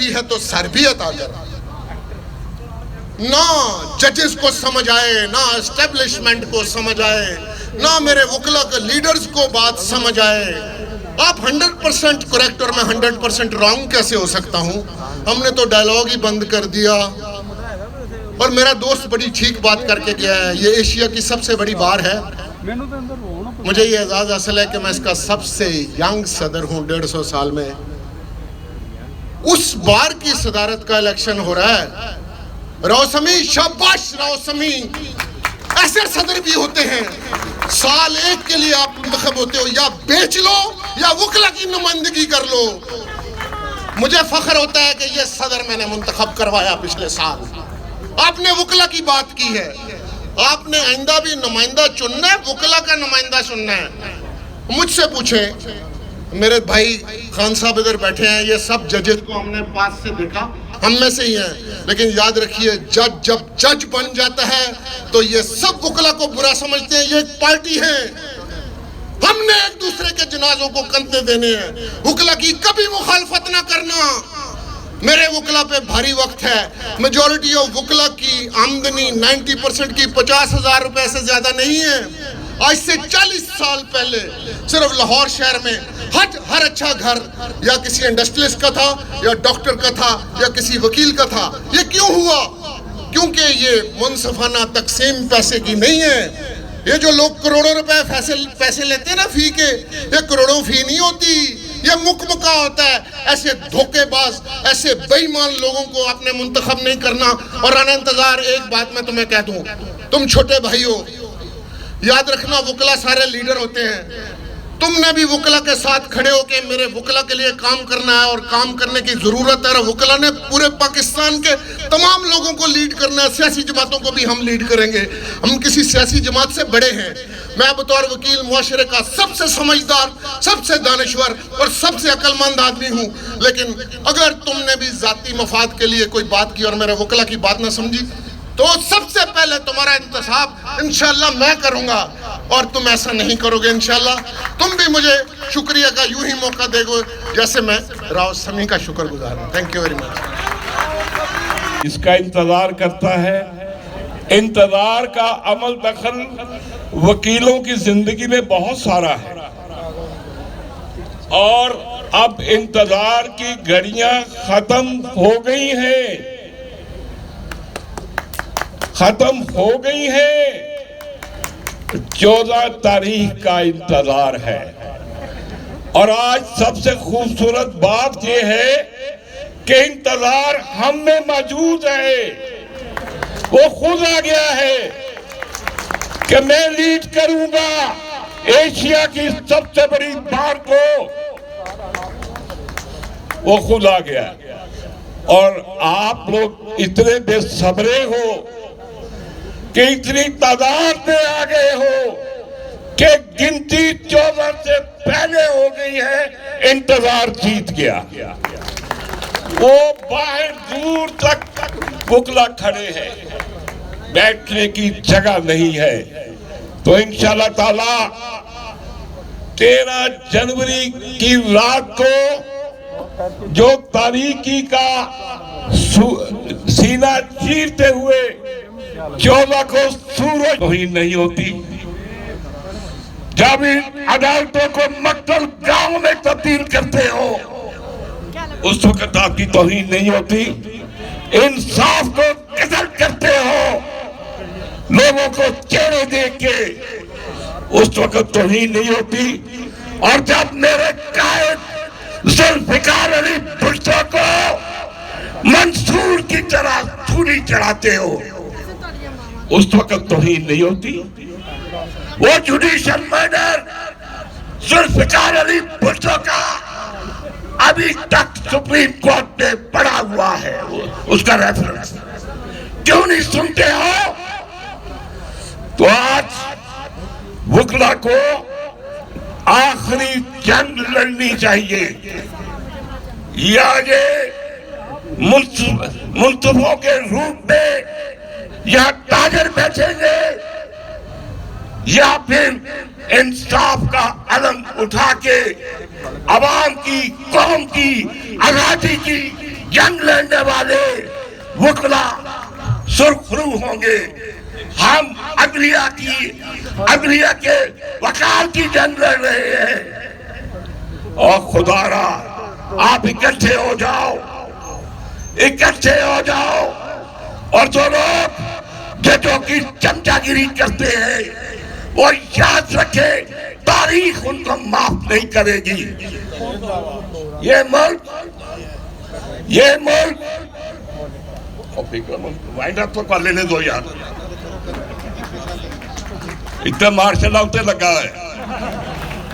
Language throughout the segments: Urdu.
دی ہے تو سر بھی عطا کر. نہ ججز کو سمجھ آئے، نہ اسٹیبلشمنٹ کو سمجھ آئے، نہ میرے وکلا کے لیڈرز کو بات سمجھ آئے. آپ 100% کریکٹ اور میں 100% رانگ کیسے ہو سکتا ہوں؟ ہم نے تو ڈائلاگ ہی بند کر دیا. اور میرا دوست بڑی ٹھیک بات کر کے گیا ہے، یہ ایشیا کی سب سے بڑی بار ہے. مجھے یہ اعزاز حاصل ہے کہ میں اس کا سب سے ینگ صدر ہوں 150 سال میں. اس بار کی صدارت کا الیکشن ہو رہا ہے. روسمی، شاباش روسمی. ایسے صدر بھی ہوتے ہیں، سال ایک کے لیے آپ منتخب ہوتے ہو، یا بیچ لو یا وکلا کی نمائندگی کر لو. مجھے فخر ہوتا ہے کہ یہ صدر میں نے منتخب کروایا پچھلے سال. آپ نے وکلا کی بات کی ہے، آپ نے آئندہ بھی نمائندہ چننا ہے، وکلا کا نمائندہ چننا ہے. مجھ سے پوچھیں، میرے بھائی خان صاحب ادھر بیٹھے ہیں، یہ سب ججز کو ہم نے پاس سے دیکھا، ہم میں سے ہی ہیں. لیکن یاد رکھیے، جج جب جج بن جاتا ہے تو یہ سب وکلا کو برا سمجھتے ہیں. یہ ایک پارٹی ہے، ہم نے ایک دوسرے کے جنازوں کو کندھے دینے ہیں. وکلا کی کبھی مخالفت نہ کرنا. میرے وکلا پہ بھاری وقت ہے. میجورٹی آف وکلا کی آمدنی 90% کی 50,000 روپے سے زیادہ نہیں ہے. آج سے 40 سال پہلے صرف لاہور شہر میں ہر اچھا گھر یا کسی انڈسٹریلسٹ کا تھا، یا ڈاکٹر کا تھا، یا کسی وکیل کا تھا. یہ کیوں ہوا؟ کیونکہ یہ منصفانہ تقسیم پیسے کی نہیں ہے. یہ جو لوگ کروڑوں روپے پیسے لیتے ہیں نا فی کے، یہ کروڑوں فی نہیں ہوتی، یہ مکمکا ہوتا ہے. ایسے دھوکے باز، ایسے بے ایمان لوگوں کو آپ نے منتخب نہیں کرنا. اور رانا انتظار، ایک بات میں تمہیں کہہ دوں، تم چھوٹے بھائی ہو، یاد رکھنا وکلا سارے لیڈر ہوتے ہیں. تم نے بھی وکلا کے ساتھ کھڑے ہو کے میرے وکلا کے لیے کام کرنا ہے، اور کام کرنے کی ضرورت ہے. اور وکلا نے پورے پاکستان کے تمام لوگوں کو لیڈ کرنا ہے. سیاسی جماعتوں کو بھی ہم لیڈ کریں گے. ہم کسی سیاسی جماعت سے بڑے ہیں. میں بطور وکیل معاشرے کا سب سے سمجھدار، سب سے دانشور اور سب سے عقل مند آدمی ہوں. لیکن اگر تم نے بھی ذاتی مفاد کے لیے کوئی بات کی اور میرے وکلا کی بات نہ سمجھی، تو سب سے پہلے تمہارا انتصاب انشاءاللہ میں کروں گا. اور تم ایسا نہیں کرو گے انشاءاللہ. تم بھی مجھے شکریہ کا یوں ہی موقع دے گو جیسے میں راؤ سمی کا شکر گزار ہوں. Thank you very much. اس کا انتظار کرتا ہے. انتظار کا عمل دخل وکیلوں کی زندگی میں بہت سارا ہے، اور اب انتظار کی گھڑیاں ختم ہو گئی ہیں، ختم ہو گئی ہیں. 14 تاریخ کا انتظار ہے. اور آج سب سے خوبصورت بات یہ ہے کہ انتظار ہم میں موجود ہے. وہ خود آ گیا ہے کہ میں لیڈ کروں گا ایشیا کی سب سے بڑی بار کو. وہ خود آ گیا. اور آپ لوگ اتنے بے صبرے ہو کہ اتنی تعداد میں آ گئے ہو کہ گنتی 14 سے پہلے ہو گئی ہے. انتظار جیت گیا. وہ باہر دور تک وکلا کھڑے ہیں، بیٹھنے کی جگہ نہیں ہے. تو انشاءاللہ تعالی 13 جنوری کی رات کو جو تاریکی کا سینہ چیرتے ہوئے 14 کو سورج توہین نہیں ہوتی. جب عدالتوں کو مقتل گاؤں میں تبدیل کرتے ہو اس وقت آپ کی توہین نہیں ہوتی. انصاف کو قتل کرتے ہو لوگوں کو چہرے دیکھ کے اس وقت توہین نہیں ہوتی. اور جب میرے قائد ذوالفقار علی بھٹو کو منصور کی طرح دھولی چڑھاتے ہو اس وقت توہین نہیں ہوتی. وہ جوڈیشل مرڈر ذوالفقار علی بھٹو کا ابھی تک سپریم کورٹ میں پڑا ہوا ہے، اس کا ریفرنس کیوں نہیں سنتے ہو؟ تو آج وکلا کو آخری جنگ لڑنی چاہیے. یا یہ منصفوں کے روپ میں یا تاجر بیٹھیں گے، یا پھر انصاف کا علم اٹھا کے عوام کی، قوم کی آزادی کی جنگ لڑنے والے وکلا سرخرو ہوں گے، ہم عدلیہ کے وکال کی جنگ لڑ رہے ہیں۔ اور خدا را آپ اکٹھے ہو جاؤ، اور جو لوگ ججوں کی چمچا گیری کرتے ہیں وہ یاد رکھے تاریخ ان کو معاف نہیں کرے گی۔ یہ ملک وائنڈر تو کر لینے دو یار، اتنا مارشل آؤٹے لگا ہے۔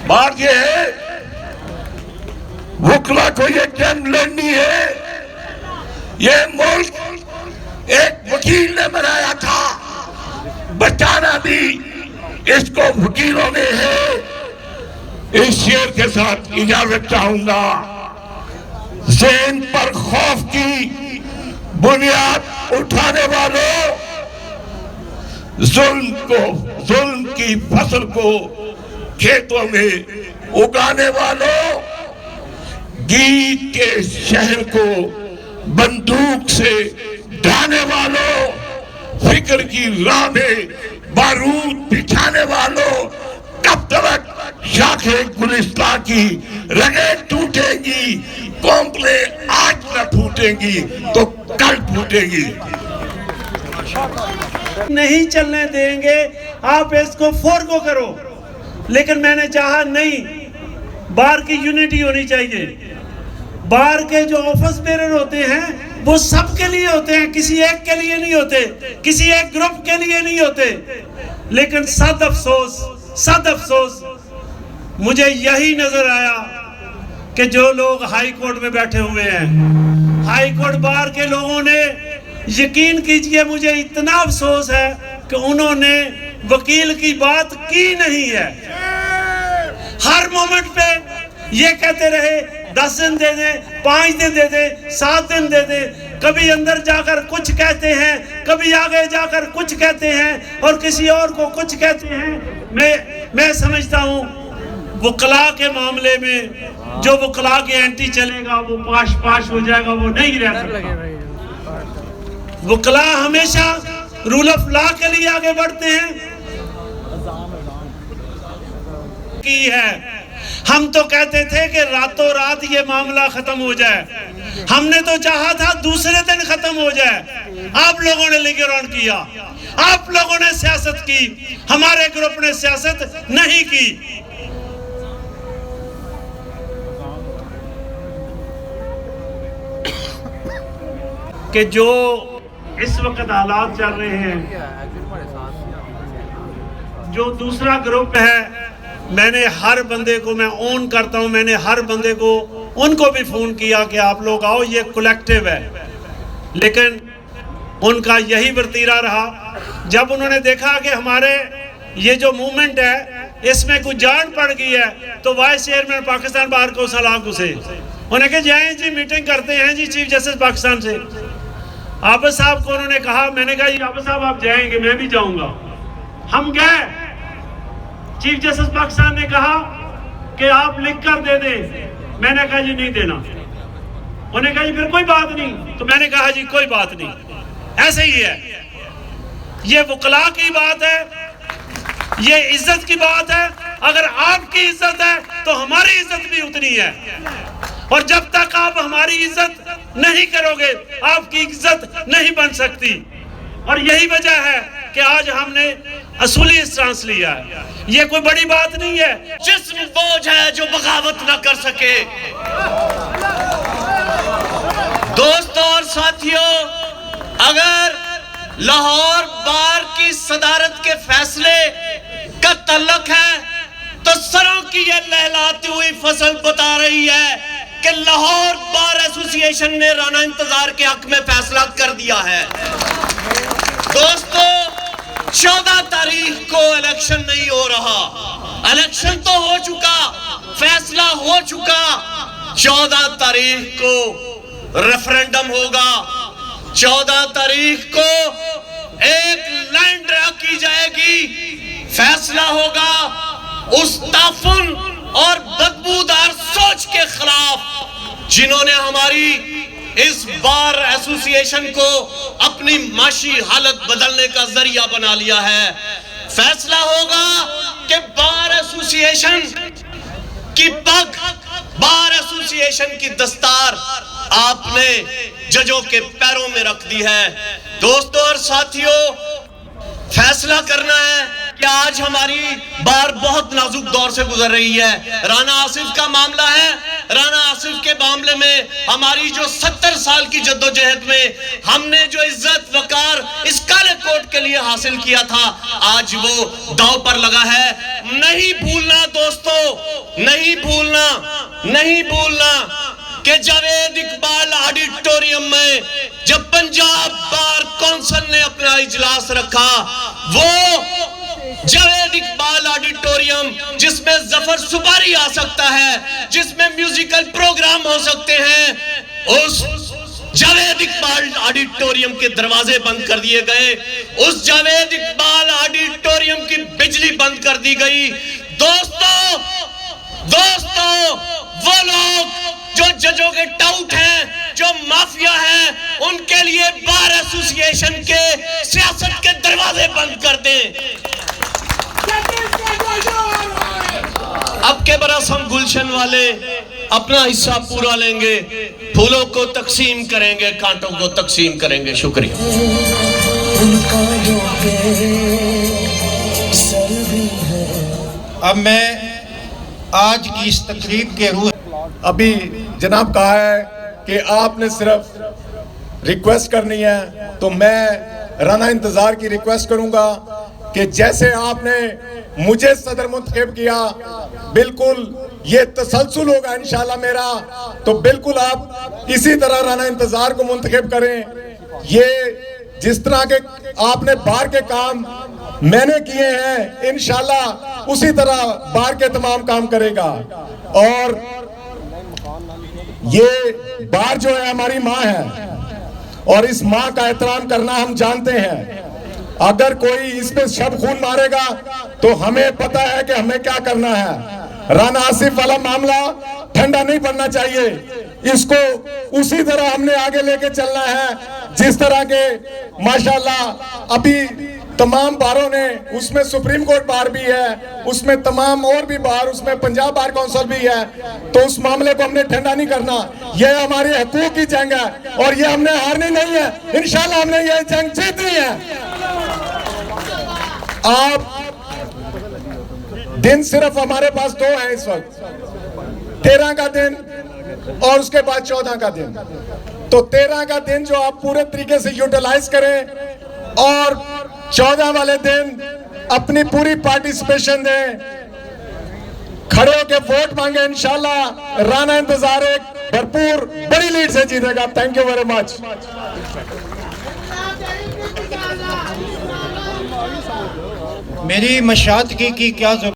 بات یہ ہے وکلا کو یہ جنگ لڑنی ہے۔ یہ ملک ایک وکیل نے بنایا تھا، بچانا بھی اس کو وکیلوں نے ہے۔ اس شعر کے ساتھ اجازت چاہوں گا۔ ذہن پر خوف کی بنیاد اٹھانے والوں، ظلم کی فصل کو کھیتوں میں اگانے والوں، گیت کے شہر کو بندوق سے ڈھانے والوں، فکر کی راہ میں بارود بچھانے والوں، کب تک شاخیں گلستان کی رگیں ٹوٹیں گی؟ کومپلیں آج نہ پھوٹیں گی تو کل پھوٹیں گی۔ نہیں چلنے دیں گے، آپ اس کو فورگو کرو۔ لیکن میں نے چاہا نہیں، بار کی یونٹی ہونی چاہیے۔ بار کے جو آفس بیرر ہوتے ہیں وہ سب کے لیے ہوتے ہیں، کسی ایک کے لیے نہیں ہوتے، کسی ایک گروپ کے لیے نہیں ہوتے۔ لیکن صد افسوس مجھے یہی نظر آیا کہ جو لوگ ہائی کورٹ میں بیٹھے ہوئے ہیں، ہائی کورٹ بار کے لوگوں نے، یقین کیجئے مجھے اتنا افسوس ہے کہ انہوں نے وکیل کی بات کی نہیں ہے۔ ہر مومنٹ پہ یہ کہتے رہے 10 دن دے دیں، 5 دن دے دیں، 7 دن دے دیں۔ کبھی اندر جا کر کچھ کہتے ہیں، کبھی آگے جا کر کچھ کہتے ہیں، اور کسی اور کو کچھ کہتے ہیں۔ میں سمجھتا ہوں وکلا کے معاملے میں جو وکلا کے اینٹی چلے گا وہ پاش ہو جائے گا، وہ نہیں رہ سکتا۔ وکلا ہمیشہ رول آف لا کے لیے آگے بڑھتے ہیں۔ کی ہے ہم تو کہتے تھے کہ راتوں رات یہ معاملہ ختم ہو جائے، ہم نے تو چاہا تھا دوسرے دن ختم ہو جائے۔ آپ لوگوں نے لنگر آن کیا، آپ لوگوں نے سیاست کی، ہمارے گروپ نے سیاست نہیں کی۔ کہ جو اس وقت حالات چل رہے ہیں، جو دوسرا گروپ ہے، میں نے ہر بندے کو، میں اون کرتا ہوں، میں نے ہر بندے کو، ان کو بھی فون کیا کہ آپ لوگ آؤ، یہ کولیکٹیو ہے۔ لیکن ان کا یہی ورتیرہ رہا۔ جب انہوں نے دیکھا کہ ہمارے یہ جو موومنٹ ہے اس میں کچھ جان پڑ گئی ہے، تو وائس چیئرمین پاکستان بار کو سلام گسے، انہوں نے کہا جائیں جی میٹنگ کرتے ہیں جی چیف جسٹس پاکستان سے۔ عابد صاحب کو انہوں نے کہا، میں نے کہا جی عابد صاحب آپ جائیں گے، میں بھی جاؤں گا۔ ہم گئے، چیف جسٹس پاکستان نے کہا کہ آپ لکھ کر دے دیں، میں نے کہا جی نہیں دینا۔ انہوں نے کہا جی پھر کوئی بات نہیں، تو میں نے کہا جی کوئی بات نہیں، ایسے ہی ہے۔ یہ وکلا کی بات ہے، یہ عزت کی بات ہے۔ اگر آپ کی عزت ہے تو ہماری عزت بھی اتنی ہے، اور جب تک آپ ہماری عزت نہیں کرو گے آپ کی عزت نہیں بن سکتی۔ اور یہی وجہ ہے کہ آج ہم نے اصولی اسٹانس لیا ہے۔ یہ کوئی بڑی بات نہیں ہے۔ جسم بوجھ ہے جو بغاوت نہ کر سکے۔ دوستوں اور ساتھیوں، اگر لاہور بار کی صدارت کے فیصلے کا تعلق ہے تو سروں کی یہ لہلاتی ہوئی فصل بتا رہی ہے کہ لاہور بار ایسوسی ایشن نے رانا انتظار کے حق میں فیصلہ کر دیا ہے۔ دوستوں، 14 تاریخ کو الیکشن نہیں ہو رہا، الیکشن تو ہو چکا، فیصلہ ہو چکا۔ 14 تاریخ کو ریفرنڈم ہوگا، 14 تاریخ کو ایک لینڈ ڈرا کی جائے گی، فیصلہ ہوگا اس تعفن اور بدبودار سوچ کے خلاف جنہوں نے ہماری اس بار ایسوسی ایشن کو اپنی معاشی حالت بدلنے کا ذریعہ بنا لیا ہے. فیصلہ ہوگا کہ بار ایسوسی ایشن کی پگ، بار ایسوسی ایشن کی دستار آپ نے ججوں کے پیروں میں رکھ دی ہے. دوستو اور ساتھیوں، فیصلہ کرنا ہے کہ آج ہماری بار بہت نازک دور سے گزر رہی ہے. رانا آصف کا معاملہ ہے. رانا آصف کے معاملے میں ہماری جو 70 سال کی جدوجہد میں ہم نے جو عزت وقار اس کالے کوٹ کے لیے حاصل کیا تھا، آج وہ داؤ پر لگا ہے. نہیں بھولنا دوستو، نہیں بھولنا، نہیں بھولنا کہ جاوید اقبال آڈیٹوریم میں جب پنجاب بار کونسل نے اپنا اجلاس رکھا، وہ جاوید اقبال آڈیٹوریم جس میں ظفر سپاری آ سکتا ہے، جس میں میوزیکل پروگرام ہو سکتے ہیں، اس جاوید اقبال آڈیٹوریم کے دروازے بند کر دیے گئے. اس جاوید اقبال آڈیٹوریم کی بجلی بند کر دی گئی. دوستو وہ لوگ جو ججوں کے ٹاؤٹ ہیں، جو مافیا ہیں، ان کے لیے بار ایسوسی ایشن کے سیاست کے دروازے بند کر دیں. اب کے برس ہم گلشن والے اپنا حصہ پورا لیں گے، پھولوں کو تقسیم کریں گے، کانٹوں کو تقسیم کریں گے. شکریہ. اب میں آج کی اس تقریب کے روح ابھی جناب کہا ہے کہ آپ نے صرف ریکویسٹ کرنی ہے، تو میں رانا انتظار کی ریکویسٹ کروں گا کہ جیسے آپ نے مجھے صدر منتخب کیا، بالکل یہ تسلسل ہوگا انشاءاللہ میرا، تو بالکل آپ اسی طرح رانا انتظار کو منتخب کریں. یہ جس طرح کے آپ نے بار کے کام میں نے کیے ہیں، انشاءاللہ اسی طرح بار کے تمام کام کرے گا. اور یہ بار جو ہے ہماری ماں ہے، اور اس ماں کا احترام کرنا ہم جانتے ہیں. اگر کوئی اس پہ شب خون مارے گا تو ہمیں پتہ ہے کہ ہمیں کیا کرنا ہے. رانا آصف والا معاملہ ٹھنڈا نہیں پڑنا چاہیے، اس کو اسی طرح ہم نے آگے لے کے چلنا ہے جس طرح کے ماشاءاللہ ابھی تمام باروں نے، اس میں سپریم کورٹ بار بھی ہے، اس میں تمام اور بھی بار، اس میں پنجاب بار کونسل بھی ہے، تو اس معاملے کو ہم نے ٹھنڈا نہیں کرنا. یہ ہمارے حقوق کی جنگ ہے اور یہ ہم نے ہارنی نہیں ہے. انشاءاللہ ہم نے یہ جنگ جیتنی ہے. آپ دن صرف ہمارے پاس 2 ہیں اس وقت، 13 کا دن اور اس کے بعد 14 کا دن. تو 13 کا دن جو آپ پورے طریقے سے یوٹیلائز کریں اور 14 والے دن اپنی پوری پارٹیسپیشن دیں، کھڑے ہو کے ووٹ مانگے. انشاءاللہ رانا انتظار ایک بھرپور بڑی لیڈ سے جیتے گا. Thank you very much. میری مشاہدگی کی کیا ضرورت